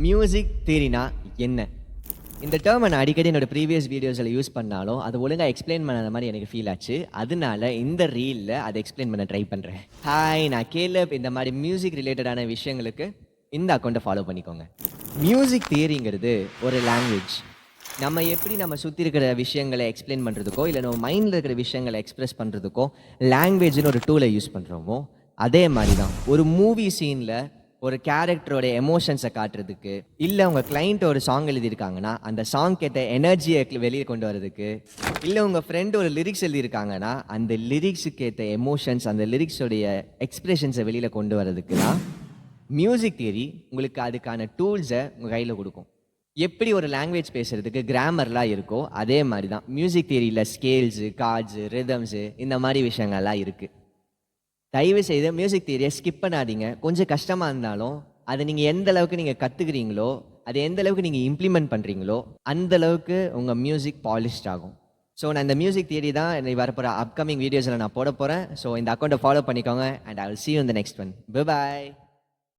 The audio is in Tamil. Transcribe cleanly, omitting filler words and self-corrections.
மியூசிக் தியரினா என்ன? இந்த டேர்மை நான் அடிக்கடி என்னோட ப்ரீவியஸ் வீடியோஸில் யூஸ் பண்ணாலும் அது ஒழுங்காக எக்ஸ்பிளைன் பண்ணாத மாதிரி எனக்கு ஃபீல் ஆச்சு. அதனால இந்த ரீலில் அதை எக்ஸ்பிளைன் பண்ண ட்ரை பண்ணுறேன். ஹாய், நான் கேலப். இந்த மாதிரி மியூசிக் ரிலேட்டடான விஷயங்களுக்கு இந்த அக்கௌண்ட்டை ஃபாலோ பண்ணிக்கோங்க. மியூசிக் தியரிங்கிறது ஒரு லாங்குவேஜ். நம்ம எப்படி நம்ம சுற்றி இருக்கிற விஷயங்களை எக்ஸ்பிளைன் பண்ணுறதுக்கோ இல்லை நம்ம மைண்டில் இருக்கிற விஷயங்களை எக்ஸ்பிரஸ் பண்ணுறதுக்கோ லாங்குவேஜ்னு ஒரு டூலை யூஸ் பண்ணுறோமோ அதே மாதிரி தான் ஒரு மூவி சீனில் ஒரு கேரக்டரோட எமோஷன்ஸை காட்டுறதுக்கு, இல்லை உங்கள் கிளைண்ட் ஒரு சாங் எழுதியிருக்காங்கன்னா அந்த சாங் கேட்ட எனர்ஜியை வெளியே கொண்டு வரதுக்கு, இல்லை உங்கள் ஃப்ரெண்டு ஒரு லிரிக்ஸ் எழுதியிருக்காங்கன்னா அந்த லிரிக்ஸுக்கு ஏற்ற எமோஷன்ஸ், அந்த லிரிக்ஸோடைய எக்ஸ்பிரஷன்ஸை வெளியில் கொண்டு வரதுக்கு தான் மியூசிக் தியரி உங்களுக்கு அதுக்கான டூல்ஸை உங்கள் கையில் கொடுக்கும். எப்படி ஒரு லாங்குவேஜ் பேசுகிறதுக்கு கிராமர்லாம் இருக்கோ அதே மாதிரி தான் மியூசிக் தியரியில் ஸ்கேல்ஸு, கார்ட்ஸு, ரிதம்ஸு இந்த மாதிரி விஷயங்கள்லாம் இருக்குது. தயவு செய்து மியூசிக் தியரியை ஸ்கிப் பண்ணாதீங்க. கொஞ்சம் கஷ்டமாக இருந்தாலும் அதை நீங்கள் எந்த அளவுக்கு நீங்கள் கற்றுக்குறீங்களோ, அதை எந்த அளவுக்கு நீங்கள் இம்ப்ளிமெண்ட் பண்ணுறீங்களோ அந்த அளவுக்கு உங்கள் மியூசிக் பாலிஷ்ட் ஆகும். ஸோ நான் இந்த மியூசிக் தியரி தான் வரப்போகிற அப்கமிங் வீடியோஸில் நான் போட போகிறேன். ஸோ இந்த அக்கௌண்ட்டை ஃபாலோ பண்ணிக்கோங்க. And I will see you in the next one. Bye bye.